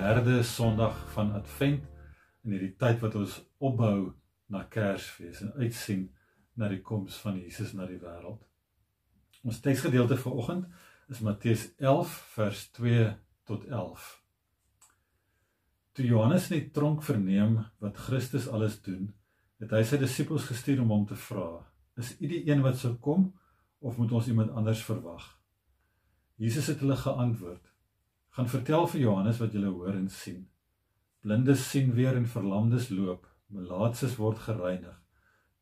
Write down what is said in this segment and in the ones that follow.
derde Sondag van Advent in hierdie tyd wat ons opbou na Kersfees en uitsien na die koms van Jesus na die wêreld. Ons teksgedeelte vir oggend is Matteus 11 vers 2 tot 11. Toe Johannes in die tronk verneem wat Christus alles doen, het hy sy disippels gestuur om hom te vra: Is u die een wat sou kom, of moet ons iemand anders verwag? Jesus het hulle geantwoord: Gaan vertel vir Johannes wat julle hoor en sien. Blindes sien weer en verlamdes loop, melaatses word gereinig,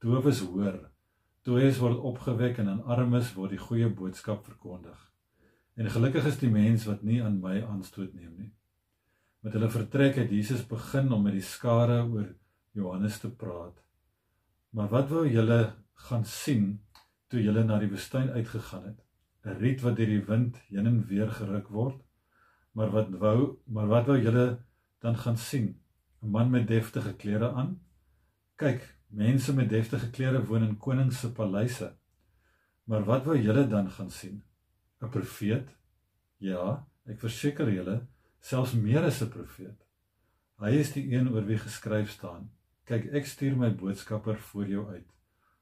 dowes hoor, dooies word opgewek en aan armes word die goeie boodskap verkondig. En gelukkig is die mens wat nie aan my aanstoot neem nie. Met hulle vertrek het Jesus begin om met die skare oor Johannes te praat. Maar wat wou julle gaan sien toe julle na die woestyn uitgegaan het? 'n riet wat deur die wind heen en weer geruk word? Maar wat wou julle dan gaan sien? 'n man met deftige klere aan? Kyk, mense met deftige klere woon in konings se paleise. Maar wat wou julle dan gaan sien? 'n profeet? Ja, ek verseker julle, selfs meer as 'n profeet. Hy is die een oor wie geskryf staan: Kyk, ek stuur my boodskapper voor jou uit.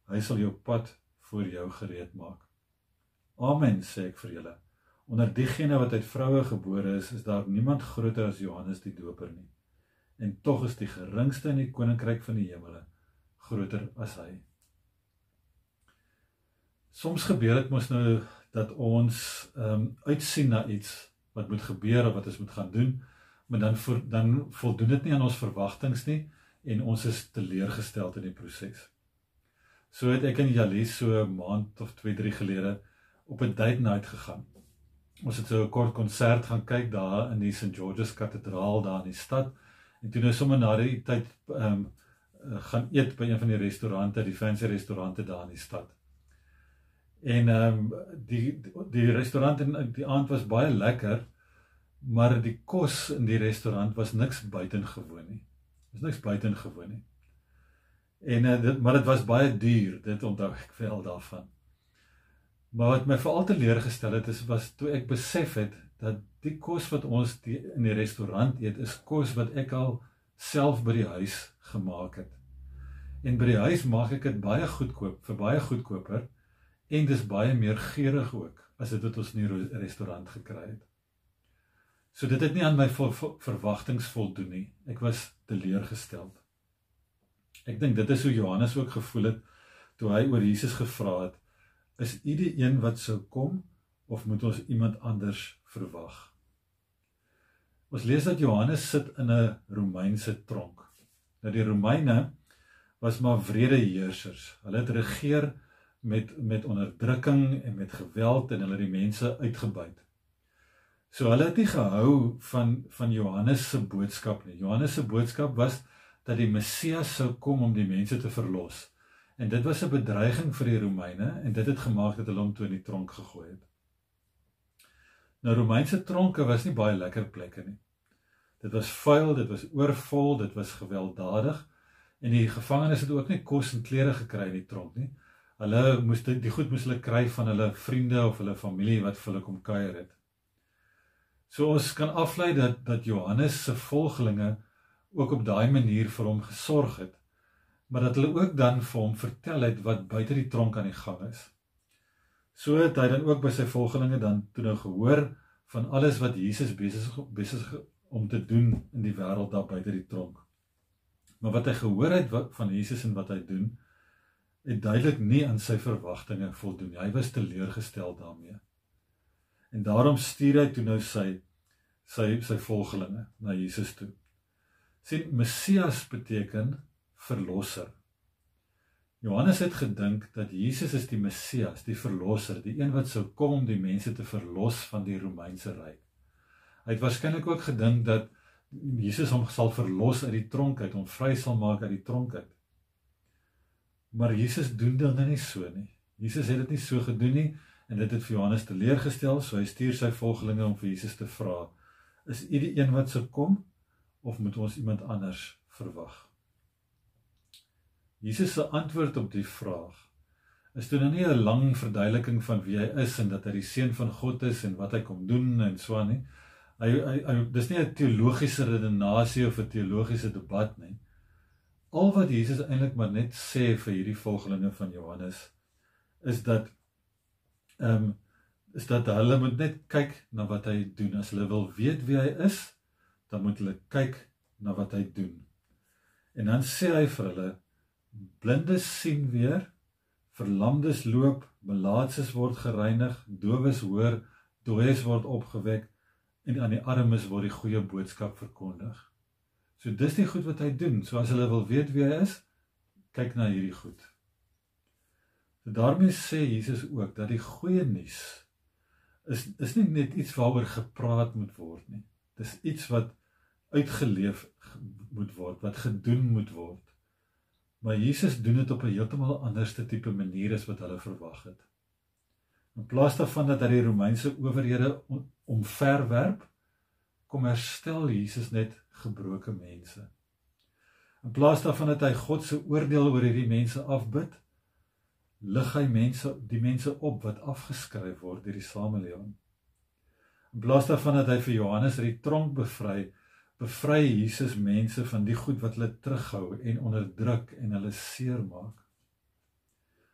Hy sal jou pad voor jou gereed maak. Amen, sê ek vir julle. Onder diegene wat uit vroue gebore is daar niemand groter as Johannes die Doper nie. En tog is die geringste in die koninkryk van die hemele groter as hy. Soms gebeur dit mos nou dat ons uitsien na iets wat moet gebeur of wat ons moet gaan doen, maar dan voldoen dit nie aan ons verwagtinge nie en ons is teleurgesteld in die proses. So het ek en Jalies so 'n maand of 2-3 gelede op 'n date night gegaan. Ons het so 'n kort konsert gaan kyk daar in die St. George's Kathedraal daar in die stad, en toe nou sommer na die tyd gaan eet by een van die restaurante, die fancy restaurante daar in die stad. En die restaurant in die aand was baie lekker, maar die kos in die restaurant was niks buitengewoon nie. Was niks buitengewoon nie. En maar dit was baie duur, dit onthou ek wel daarvan. Maar wat my veral teleurgestel het, was toe ek besef het dat die kos wat ons in die restaurant eet, is kos wat ek al self by die huis gemaak het. En by die huis maak ek dit baie goedkoop, vir baie goedkoper, en dis baie meer geurig ook, as dit wat ons in die restaurant gekry het. So dit het nie aan my verwagtinge voldoen nie. Ek was teleurgesteld. Ek dink dit is hoe Johannes ook gevoel het, toe hy oor Jesus gevra het: Is u die een wat sou kom, of moet ons iemand anders verwag? Ons lees dat Johannes sit in 'n Romeinse tronk. Nou die Romeine was maar wrede heersers. Hulle het regeer met onderdrukking en met geweld en hulle die mense uitgebuit. So hulle het nie gehou van Johannes se boodskap nie. Johannes se boodskap was dat die Messias sou kom om die mense te verlos. En dit was 'n bedreiging vir die Romeine, en dit het gemaak dat hulle hom toe in die tronk gegooi het. Nou Romeinse tronke was nie baie lekker plekke nie. Dit was vuil, dit was oorvol, dit was gewelddadig, en die gevangenes het ook nie kos en klere gekry in die tronk nie. Die goed moes hulle kry van hulle vriende of hulle familie wat vir hulle kom kuier het. So ons kan aflei dat Johannes se volgelinge ook op daai manier vir hom gesorg het, maar dat hulle ook dan vir hom vertel het wat buite die tronk aan die gang is. So het hy dan ook by sy volgelinge dan toe nou gehoor van alles wat Jesus besig om te doen in die wêreld daar buite die tronk. Maar wat hy gehoor het van Jesus en wat hy doen, het duidelik nie aan sy verwagtinge voldoen. Hy was teleurgestel daarmee. En daarom stuur hy toe nou sy volgelinge na Jesus toe. Sien, Messias beteken verlosser. Johannes het gedink dat Jesus is die Messias, die verlosser, die een wat sou kom om die mense te verlos van die Romeinse ryk. Hy het waarskynlik ook gedink dat Jesus hom sal verlos uit die tronk uit, hom vry sal maak uit die tronk uit. Maar Jesus doen dit nie so nie. Jesus het dit nie so gedoen nie, en dit het vir Johannes teleurgestel, so hy stuur sy volgelinge om vir Jesus te vra: Is u die een wat sou kom, of moet ons iemand anders verwag? Jesus se antwoord op die vraag is toe nou nie 'n lang verduideliking van wie hy is en dat hy die seun van God is en wat hy kom doen en so aan nie. Dis nie 'n teologiese redenasie of 'n teologiese debat nie. Al wat Jesus eintlik maar net sê vir hierdie volgelinge van Johannes, is dat hulle moet net kyk na wat hy doen. As hulle wil weet wie hy is, dan moet hulle kyk na wat hy doen. En dan sê hy vir hulle, blindes sien weer, verlamdes loop, melaatses word gereinig, dowes hoor, dooies word opgewek, en aan die armes word die goeie boodskap verkondig. So dis die goed wat hy doen. So as hulle wil weet wie hy is, kyk na hierdie goed. So daarmee sê Jesus ook, dat die goeie nuus is nie net iets waaroor gepraat moet word nie. Dis iets wat uitgeleef moet word, wat gedoen moet word. Maar Jesus doen dit op 'n heeltemal anderste tipe manier as wat hulle verwag het. In plaas daarvan dat hy die Romeinse owerhede omverwerp, kom herstel Jesus net gebroke mense. In plaas daarvan dat hy God se oordeel oor hierdie mense afbid, lig hy die mense op wat afgeskryf word deur die samelewing. In plaas daarvan dat hy vir Johannes uit die tronk bevry Jesus mense van die goed wat hulle terughou en onderdruk en hulle seermaak.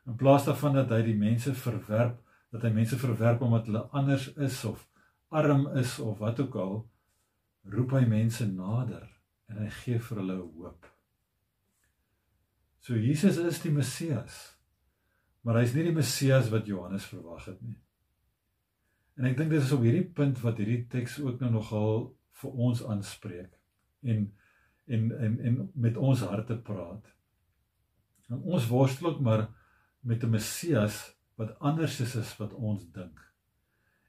In plaas daarvan dat hy mense verwerp omdat hulle anders is of arm is of wat ook al, roep hy mense nader en hy gee vir hulle hoop. So Jesus is die Messias, maar hy is nie die Messias wat Johannes verwag het nie. En ek dink dit is op hierdie punt wat hierdie teks ook nou nogal vir ons aanspreek en met ons harte praat. En ons worstel ook maar met 'n Messias wat anders is as wat ons dink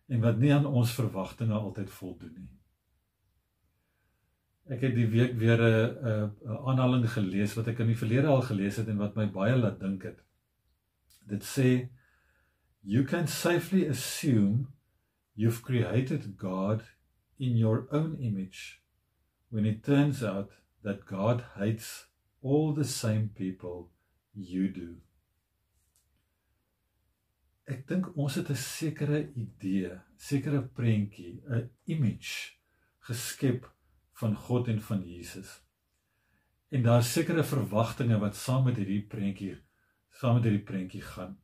en wat nie aan ons verwagtinge altyd voldoen nie. Ek het die week weer 'n aanhaling gelees wat ek in die verlede al gelees het en wat my baie laat dink het. Dit sê, you can safely assume you've created God in your own image when it turns out that God hates all the same people you do. Ek dink ons het 'n sekere idee, sekere prentjie, 'n image geskep van God en van Jesus. En daar is sekere verwagtinge wat saam met hierdie prentjie gaan.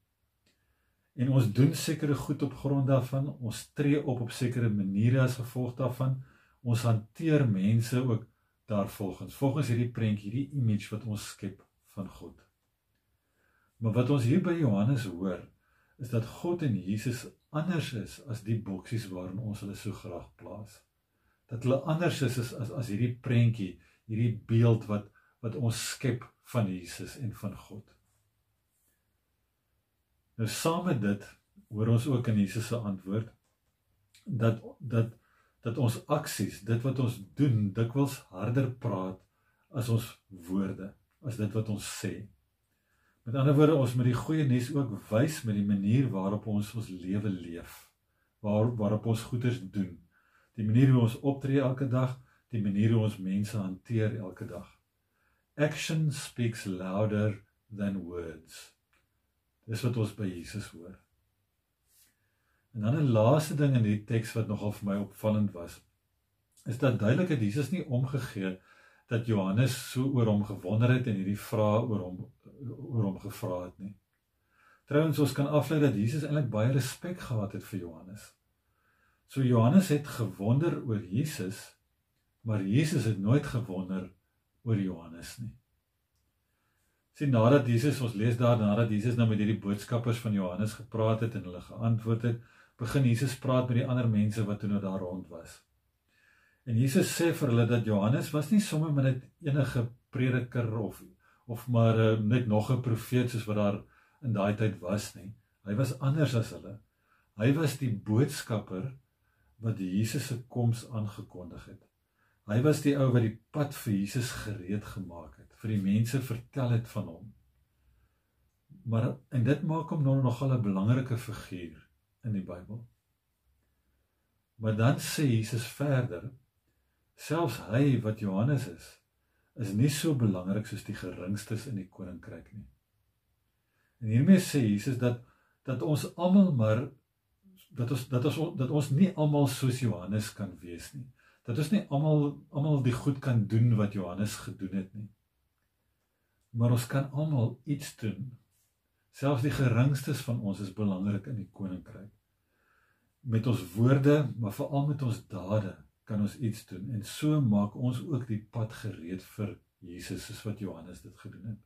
En ons doen sekere goed op grond daarvan, ons tree op sekere maniere as gevolg daarvan, ons hanteer mense ook volgens hierdie prentjie, hierdie image wat ons skep van God. Maar wat ons hier by Johannes hoor, is dat God en Jesus anders is as die boksies waarin ons hulle so graag plaas. Dat hulle anders is as hierdie prentjie, hierdie beeld wat ons skep van Jesus en van God. Nou saam met dit, hoor ons ook in Jesus se antwoord, dat ons aksies, dit wat ons doen, dikwels harder praat as ons woorde, as dit wat ons sê. Met ander woorde, ons moet die goeie nuus ook wys met die manier waarop ons lewe leef, waarop ons goeders doen, die manier hoe ons optree elke dag, die manier hoe ons mense hanteer elke dag. Action speaks louder than words. Dis wat ons by Jesus hoor. En dan 'n laaste ding in die teks wat nogal vir my opvallend was, is dat duidelik het Jesus nie omgegee dat Johannes so oor hom gewonder het en hierdie vrae oor hom gevra het nie. Trouwens, ons kan aflei dat Jesus eintlik baie respek gehad het vir Johannes. So Johannes het gewonder oor Jesus, maar Jesus het nooit gewonder oor Johannes nie. Sien, nadat Jesus, ons lees daar, nadat Jesus nou met hierdie boodskappers van Johannes gepraat het en hulle geantwoord het, begin Jesus praat met die ander mense wat toe nou daar rond was. En Jesus sê vir hulle dat Johannes was nie sommer met net enige prediker of maar net nog 'n profeet soos wat daar in daai tyd was nie. Hy was anders as hulle. Hy was die boodskapper wat Jesus se koms aangekondig het. Hy was die ou wat die pad vir Jesus gereed gemaak het, vir die mense vertel het van hom. En dit maak hom nogal 'n belangrike figuur in die Bybel. Maar dan sê Jesus verder, selfs hy wat Johannes is nie so belangrik soos die geringstes in die koninkryk nie. En hiermee sê Jesus dat ons almal maar dat ons nie almal soos Johannes kan wees nie. Dat ons nie almal die goed kan doen wat Johannes gedoen het nie. Maar ons kan almal iets doen. Selfs die geringstes van ons is belangrik in die koninkryk. Met ons woorde, maar veral met ons dade, kan ons iets doen. En so maak ons ook die pad gereed vir Jesus, soos wat Johannes dit gedoen het.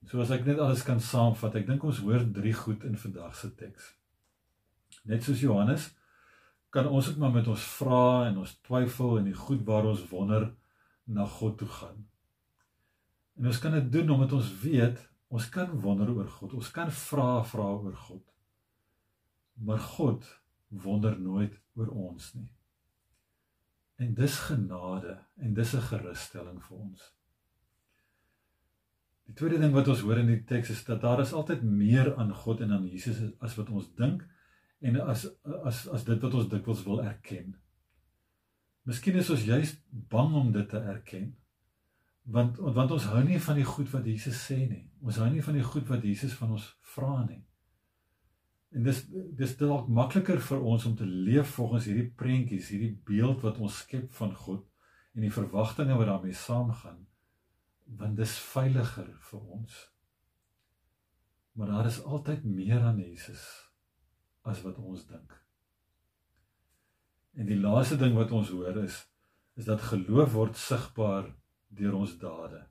So as ek net alles kan saamvat, ek dink ons hoor 3 goed in vandag se teks. Net soos Johannes, kan ons ook maar met ons vrae en ons twyfel en die goed waar ons wonder na God toe gaan. En ons kan dit doen omdat ons weet, ons kan wonder oor God, ons kan vra oor God. Maar God wonder nooit oor ons nie. En dis genade, en dis 'n gerusstelling vir ons. Die tweede ding wat ons hoor in die teks is dat daar is altyd meer aan God en aan Jesus as wat ons dink, en as dit wat ons dikwels wil erken. Miskien is ons juist bang om dit te erken, want ons hou nie van die goed wat Jesus sê nie. Ons hou nie van die goed wat Jesus van ons vra nie. En dis dalk makliker vir ons om te leef volgens hierdie prentjies, hierdie beeld wat ons skep van God, en die verwagtinge wat daarmee saamgaan, want dis veiliger vir ons. Maar daar is altyd meer aan Jesus as wat ons dink. En die laaste ding wat ons hoor is dat geloof word sigbaar deur ons dade.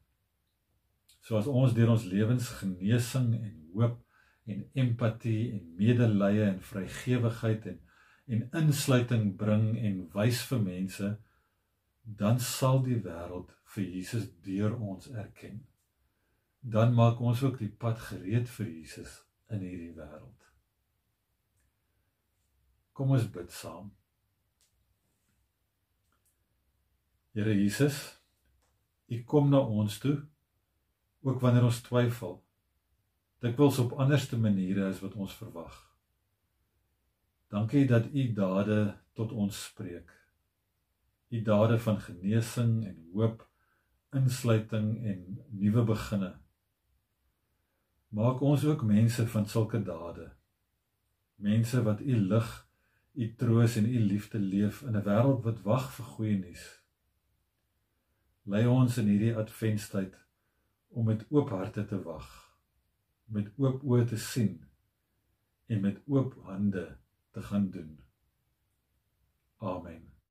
Soos ons deur ons lewens genesing en hoop en empatie en medelee en vrygewigheid en insluiting bring en wys vir mense, dan sal die wêreld vir Jesus deur ons erken. Dan maak ons ook die pad gereed vir Jesus in hierdie wêreld. Kom ons bid saam. Here Jesus, U kom na ons toe, ook wanneer ons twyfel, dikwels op anderste maniere as wat ons verwag. Dankie dat U dade tot ons spreek. U dade van genesing en hoop, insluiting en nuwe beginne. Maak ons ook mense van sulke dade. Mense wat U lig, U troos en U liefde leef in 'n wêreld wat wag vir goeie nuus. Lei ons in hierdie adventstyd om met oop harte te wag, met oop oë te sien en met oop hande te gaan doen. Amen.